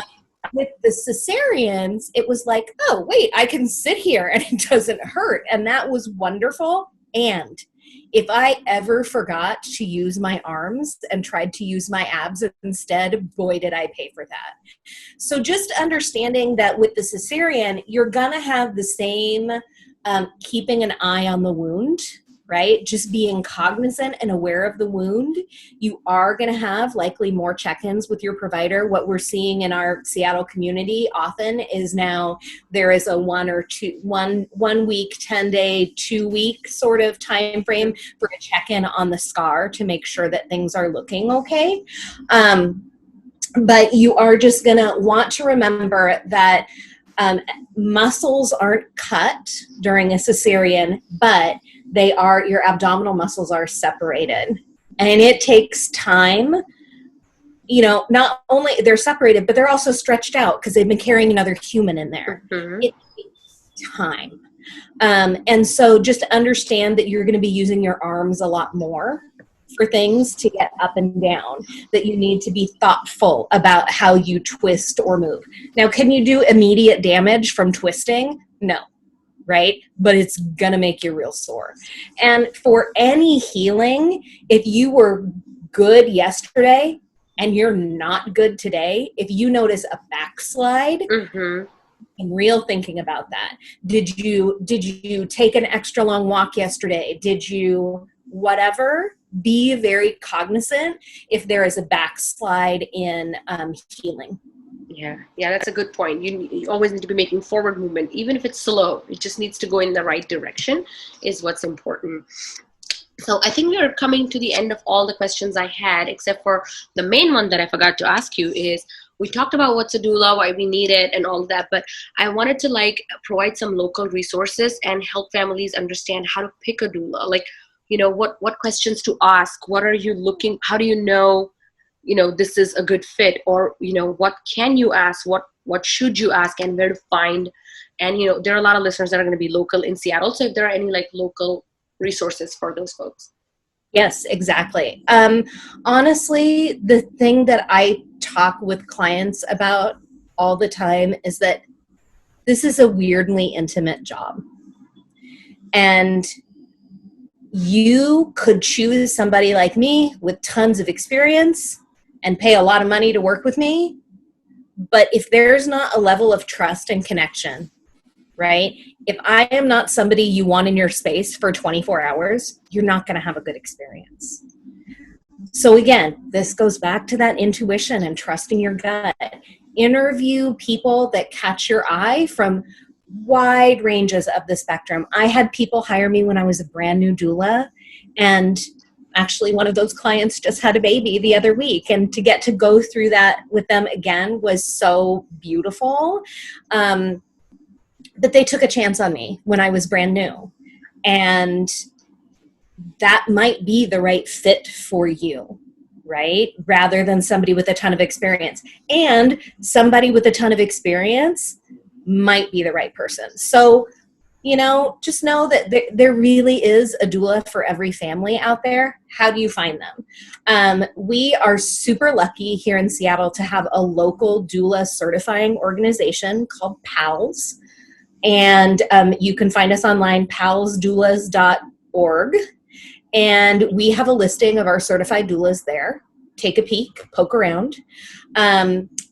With the cesareans, it was like, oh, wait, I can sit here and it doesn't hurt. And that was wonderful. And if I ever forgot to use my arms and tried to use my abs instead, boy, did I pay for that. So just understanding that with the cesarean, you're going to have the same keeping an eye on the wound, right? Just being cognizant and aware of the wound. You are going to have likely more check-ins with your provider. What we're seeing in our Seattle community often is now there is a 1 week, 10-day, 2-week sort of time frame for a check-in on the scar to make sure that things are looking okay. But you are just going to want to remember that muscles aren't cut during a cesarean, but your abdominal muscles are separated, and it takes time. You know, not only they're separated, but they're also stretched out because they've been carrying another human in there. Mm-hmm. It takes time. And so just understand that you're going to be using your arms a lot more for things to get up and down, that you need to be thoughtful about how you twist or move. Now, can you do immediate damage from twisting? No. Right? But it's going to make you real sore. And for any healing, if you were good yesterday and you're not good today, if you notice a backslide, mm-hmm. and real thinking about that. Did you take an extra long walk yesterday? Did you whatever? Be very cognizant if there is a backslide in healing. Yeah, that's a good point. You always need to be making forward movement, even if it's slow. It just needs to go in the right direction is what's important. So I think we are coming to the end of all the questions I had, except for the main one that I forgot to ask you is, we talked about what's a doula, why we need it, and all of that, but I wanted to like provide some local resources and help families understand how to pick a doula. Like, you know, what questions to ask, what are you looking, how do you know this is a good fit, or, you know, what can you ask, what should you ask, and where to find. And, you know, there are a lot of listeners that are going to be local in Seattle. So if there are any like local resources for those folks. Yes, exactly. Honestly, the thing that I talk with clients about all the time is that this is a weirdly intimate job. And you could choose somebody like me with tons of experience and pay a lot of money to work with me. But if there's not a level of trust and connection, right? If I am not somebody you want in your space for 24 hours, you're not going to have a good experience. So again, this goes back to that intuition and trusting your gut. Interview people that catch your eye from wide ranges of the spectrum. I had people hire me when I was a brand new doula, and actually one of those clients just had a baby the other week, and to get to go through that with them again was so beautiful. But they took a chance on me when I was brand new, and that might be the right fit for you, right? Rather than somebody with a ton of experience. And somebody with a ton of experience might be the right person. So, just know that there really is a doula for every family out there. How do you find them? We are super lucky here in Seattle to have a local doula certifying organization called PALS. And you can find us online, PALSDoulas.org. And we have a listing of our certified doulas there. Take a peek, poke around.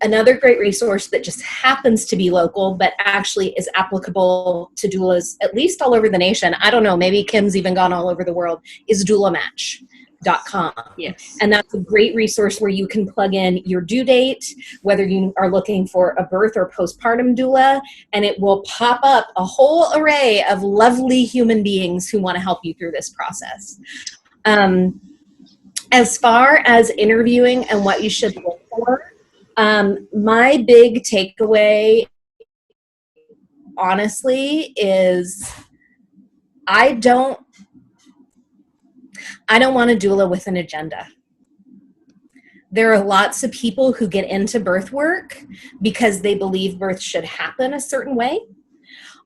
Another great resource that just happens to be local, but actually is applicable to doulas, at least all over the nation. I don't know, maybe Kim's even gone all over the world, is doulamatch.com. Yes. And that's a great resource where you can plug in your due date, whether you are looking for a birth or postpartum doula, and it will pop up a whole array of lovely human beings who want to help you through this process. As far as interviewing and what you should look for, my big takeaway, honestly, is I don't want a doula with an agenda. There are lots of people who get into birth work because they believe birth should happen a certain way,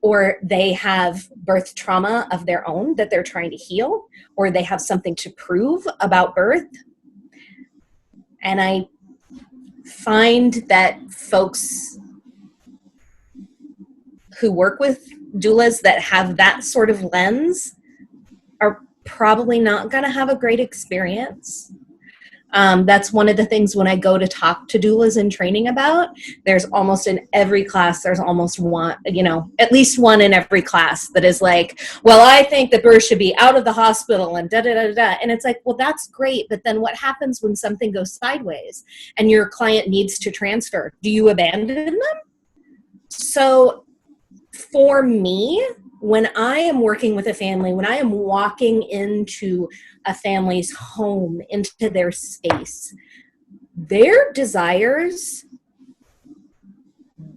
or they have birth trauma of their own that they're trying to heal, or they have something to prove about birth. And I find that folks who work with doulas that have that sort of lens are probably not going to have a great experience. That's one of the things when I go to talk to doulas in training about. There's almost in every class, there's almost one, at least one in every class that is like, well, I think that birth should be out of the hospital and da-da-da-da. And it's like, well, that's great. But then what happens when something goes sideways and your client needs to transfer? Do you abandon them? So for me, when I am working with a family, when I am walking into a family's home, into their space, their desires,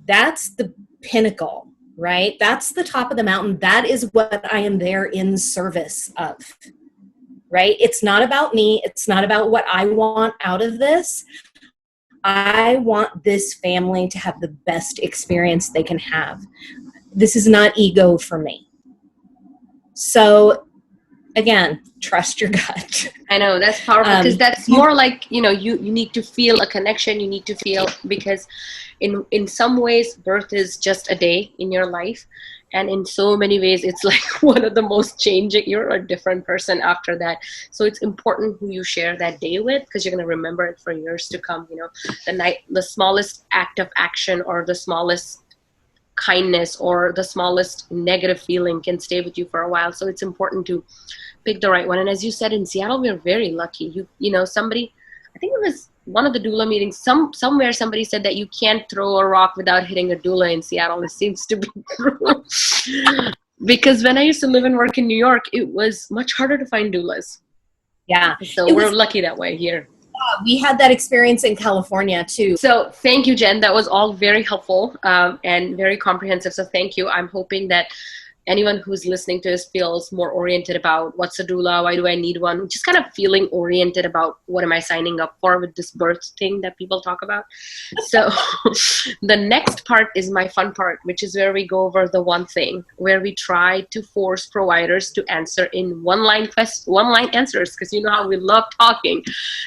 that's the pinnacle, right? That's the top of the mountain. That is what I am there in service of, right? It's not about me. It's not about what I want out of this. I want this family to have the best experience they can have. This is not ego for me. So again, trust your gut. I know, that's powerful, because that's more like, you need to feel a connection. You need to feel, because in some ways, birth is just a day in your life. And in so many ways, it's like one of the most changing. You're a different person after that. So it's important who you share that day with, because you're going to remember it for years to come. The smallest act of action, or the smallest kindness, or the smallest negative feeling can stay with you for a while. So it's important to pick the right one. And as you said, in Seattle, we're very lucky. Somebody, I think it was one of the doula meetings, somewhere somebody said that you can't throw a rock without hitting a doula in Seattle. It seems to be true. Because when I used to live and work in New York, it was much harder to find doulas. Yeah. So we're lucky that way here. We had that experience in California too. So thank you, Jen. That was all very helpful and very comprehensive. So thank you. I'm hoping that anyone who's listening to this feels more oriented about what's a doula, why do I need one, just kind of feeling oriented about what am I signing up for with this birth thing that people talk about. So the next part is my fun part, which is where we go over the one thing, where we try to force providers to answer in one-line answers, because you know how we love talking.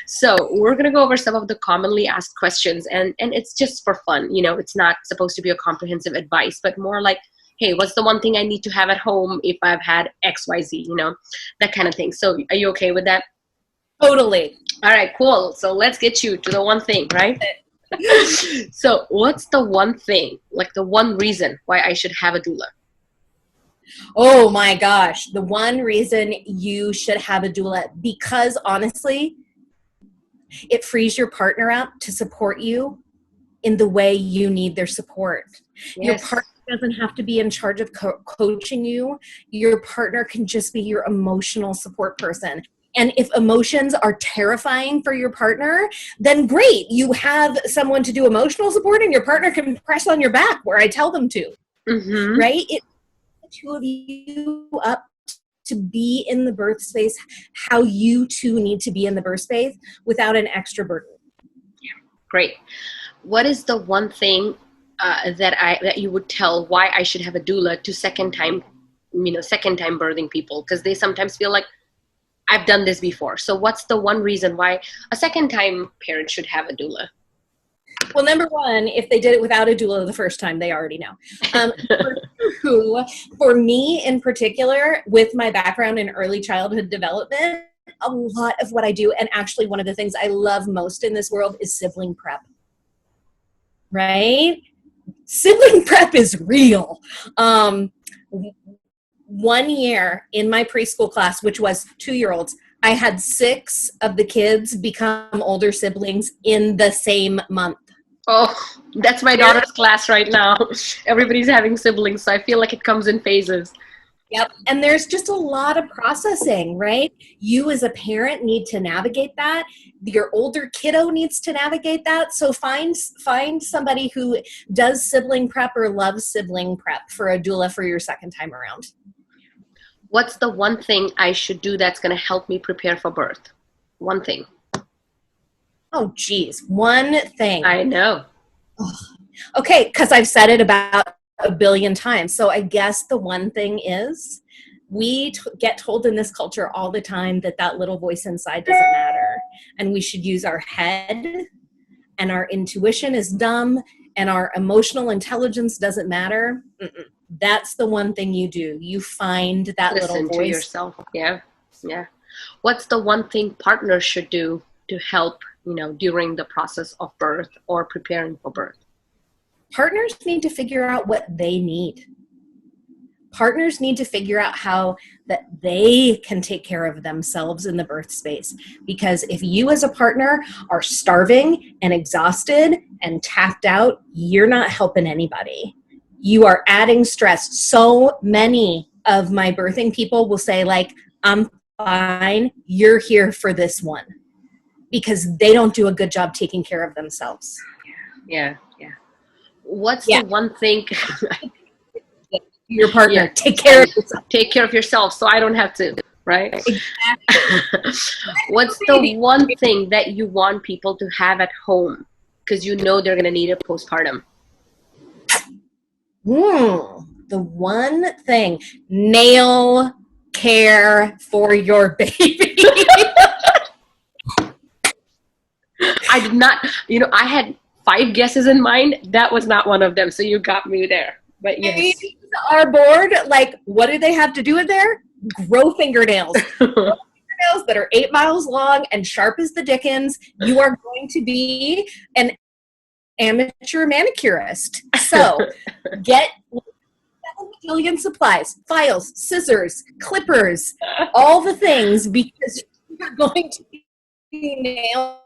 So we're going to go over some of the commonly asked questions, and it's just for fun. It's not supposed to be a comprehensive advice, but more like, hey, what's the one thing I need to have at home if I've had XYZ, that kind of thing. So are you okay with that? Totally. All right, cool. So let's get you to the one thing, right? So what's the one thing, like the one reason why I should have a doula? Oh my gosh. The one reason you should have a doula, because honestly, it frees your partner up to support you in the way you need their support. Yes. Your partner doesn't have to be in charge of coaching you. Your partner can just be your emotional support person. And if emotions are terrifying for your partner, then great. You have someone to do emotional support, and your partner can press on your back where I tell them to. Mm-hmm. Right? It's the two of you up to be in the birth space how you two need to be in the birth space without an extra burden. Yeah, great. What is the one thing that you would tell why I should have a doula to second-time second time birthing people, because they sometimes feel like, I've done this before. So what's the one reason why a second time parent should have a doula? Well, number one, if they did it without a doula the first time, they already know. For me in particular, with my background in early childhood development, a lot of what I do, and actually one of the things I love most in this world, is sibling prep. Right? Sibling prep is real. 1 year in my preschool class, which was 2-year-olds, I had 6 of the kids become older siblings in the same month. Oh, that's my daughter's class right now. Everybody's having siblings, so I feel like it comes in phases. Yep. And there's just a lot of processing, right? You as a parent need to navigate that. Your older kiddo needs to navigate that. So find somebody who does sibling prep or loves sibling prep for a doula for your second time around. What's the one thing I should do that's going to help me prepare for birth? One thing. Oh, geez. One thing. I know. Okay, because I've said it about a billion times. So I guess the one thing is we get told in this culture all the time that that little voice inside doesn't matter. And we should use our head, and our intuition is dumb, and our emotional intelligence doesn't matter. That's the one thing you do. You find that Listen little voice. to yourself. Yeah. Yeah. What's the one thing partners should do to help, during the process of birth or preparing for birth? Partners need to figure out what they need. Partners need to figure out how that they can take care of themselves in the birth space. Because if you as a partner are starving and exhausted and tapped out, you're not helping anybody. You are adding stress. So many of my birthing people will say, like, I'm fine, you're here for this one. Because they don't do a good job taking care of themselves. Yeah. What's the one thing your partner take care of yourself. Take care of yourself so I don't have to, right? Exactly. What's the one thing that you want people to have at home because they're going to need it postpartum? The one thing, nail care for your baby. I did not, I had 5 guesses in mind. That was not one of them. So you got me there. But yes. Babies are bored. Like, what do they have to do in there? Grow fingernails. Fingernails that are 8 miles long and sharp as the dickens. You are going to be an amateur manicurist. So get 7 million supplies, files, scissors, clippers, all the things, because you're going to be nail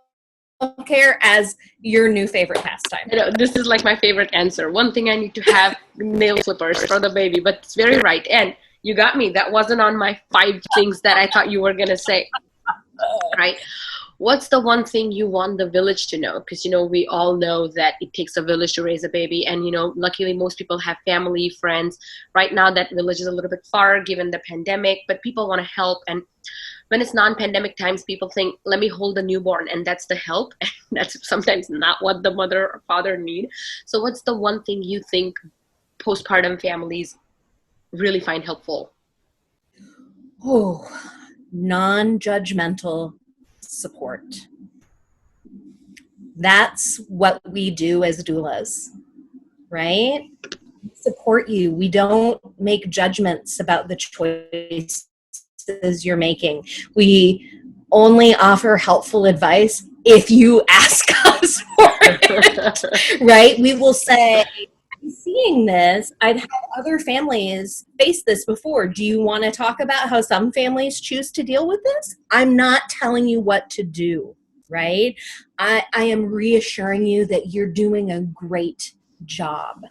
care as your new favorite pastime. This is like my favorite answer. One thing I need to have, nail clippers for the baby, but it's very right. And you got me. That wasn't on my 5 things that I thought you were going to say. Right? What's the one thing you want the village to know? Because, we all know that it takes a village to raise a baby. And, luckily most people have family, friends. Right now that village is a little bit far given the pandemic, but people want to help. And when it's non-pandemic times, people think, let me hold a newborn, and that's the help. That's sometimes not what the mother or father need. So what's the one thing you think postpartum families really find helpful? Oh, non-judgmental support. That's what we do as doulas, right? Support you. We don't make judgments about the choices you're making. We only offer helpful advice if you ask us for it, right? We will say, I'm seeing this. I've had other families face this before. Do you want to talk about how some families choose to deal with this? I'm not telling you what to do, right? I am reassuring you that you're doing a great job,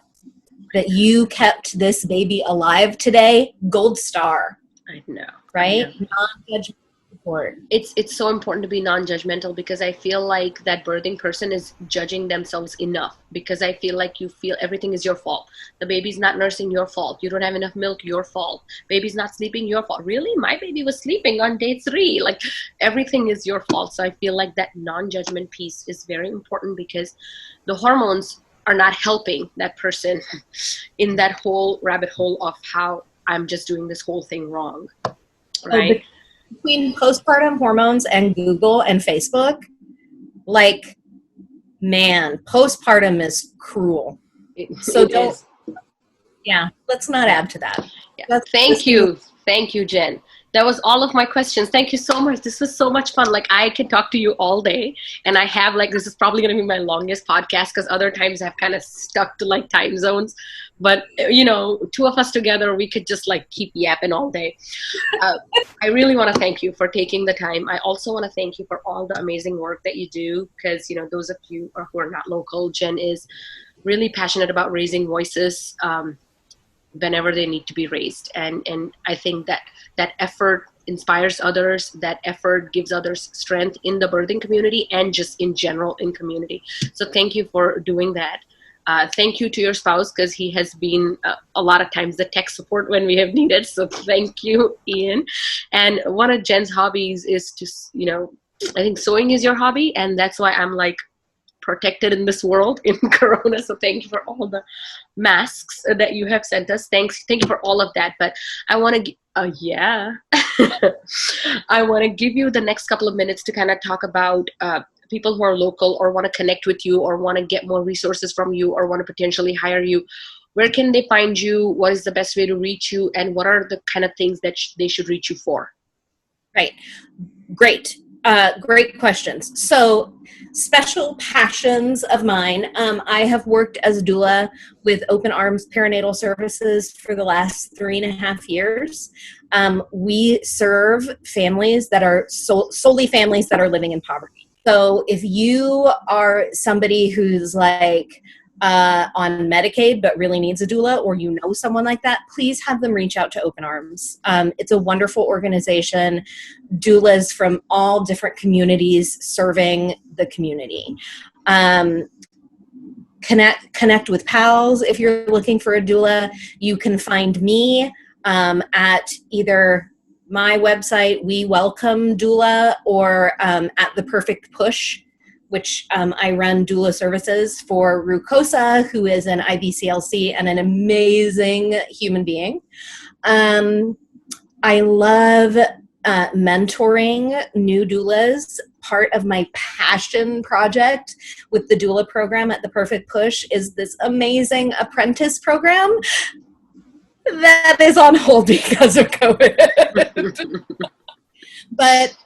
that you kept this baby alive today, gold star. I know. Right? I know. Non-judgmental support. It's so important to be non-judgmental, because I feel like that birthing person is judging themselves enough, because I feel like you feel everything is your fault. The baby's not nursing, your fault. You don't have enough milk, your fault. Baby's not sleeping, your fault. Really? My baby was sleeping on day 3. Like, everything is your fault. So I feel like that non-judgment piece is very important, because the hormones are not helping that person in that whole rabbit hole of how I'm just doing this whole thing wrong. Right? Between postpartum hormones and Google and Facebook, like, man, postpartum is cruel. So let's not add to that. Yeah. Thank you, Jen. That was all of my questions. Thank you so much. This was so much fun. Like, I can talk to you all day, and I have, like, this is probably going to be my longest podcast because other times I've kind of stuck to like time zones. But, you know, two of us together, we could just like keep yapping all day. I really want to thank you for taking the time. I also want to thank you for all the amazing work that you do, because, you know, those of you who are not local, Jen is really passionate about raising voices whenever they need to be raised. And I think that effort inspires others, that effort gives others strength in the birthing community and just in general in community. So thank you for doing that. Thank you to your spouse, because he has been a lot of times the tech support when we have needed. So thank you, Ian. And one of Jen's hobbies is to, you know, I think sewing is your hobby, and that's why I'm like protected in this world in Corona. So thank you for all the masks that you have sent us. Thank you for all of that. But I want to, I want to give you the next couple of minutes to kind of talk about people who are local or want to connect with you or want to get more resources from you or want to potentially hire you. Where can they find you? What is the best way to reach you? And what are the kind of things that they should reach you for? Right. Great. Great questions. So, special passions of mine. I have worked as a doula with Open Arms Perinatal Services for the last 3.5 years. We serve families that are solely families that are living in poverty. So if you are somebody who's like on Medicaid but really needs a doula, or you know someone like that, please have them reach out to Open Arms. It's a wonderful organization. Doulas from all different communities serving the community. Connect with PALS if you're looking for a doula. You can find me at either my website, We Welcome Doula, or at The Perfect Push, which I run doula services for Rucosa, who is an IBCLC and an amazing human being. I love mentoring new doulas. Part of my passion project with the doula program at The Perfect Push is this amazing apprentice program that is on hold because of COVID. But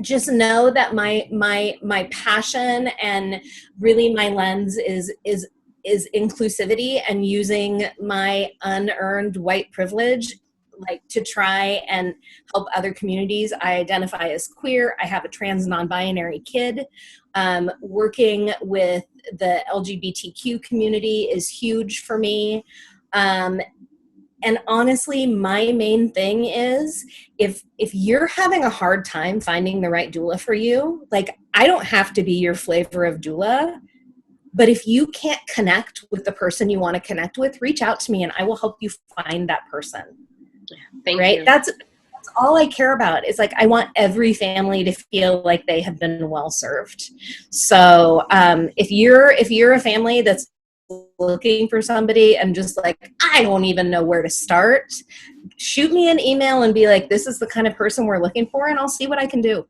just know that my passion and really my lens is inclusivity and using my unearned white privilege, like, to try and help other communities. I identify as queer. I have a trans non-binary kid. Working with the LGBTQ community is huge for me. And honestly, my main thing is if you're having a hard time finding the right doula for you, like, I don't have to be your flavor of doula, but if you can't connect with the person you want to connect with, reach out to me and I will help you find that person. Thank you. That's all I care about. Is like, I want every family to feel like they have been well served. So if you're a family that's looking for somebody and just like, I don't even know where to start, shoot me an email and be like, this is the kind of person we're looking for, and I'll see what I can do.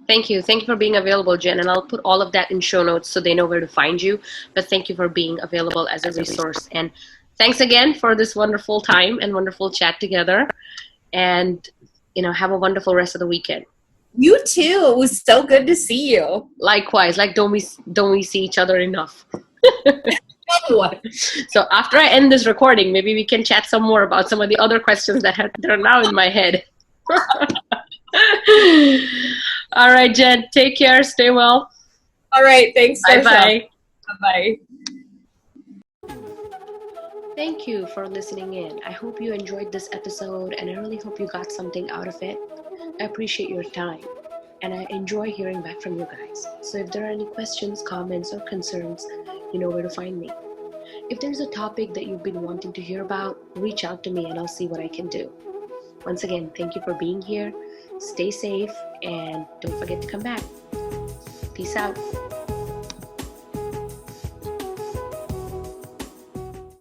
Thank you for being available, Jen, and I'll put all of that in show notes so they know where to find you. But thank you for being available as a resource, and thanks again for this wonderful time and wonderful chat together. And have a wonderful rest of the weekend. You too. It was so good to see you. Likewise. Like, don't we see each other enough? So after I end this recording, maybe we can chat some more about some of the other questions that are now in my head. All right, Jen, take care. Stay well. All right. Thanks. Bye-bye. Bye-bye. Thank you for listening in. I hope you enjoyed this episode, and I really hope you got something out of it. I appreciate your time, and I enjoy hearing back from you guys. So if there are any questions, comments, or concerns, you know where to find me. If there's a topic that you've been wanting to hear about, reach out to me and I'll see what I can do. Once again, thank you for being here. Stay safe and don't forget to come back. Peace out.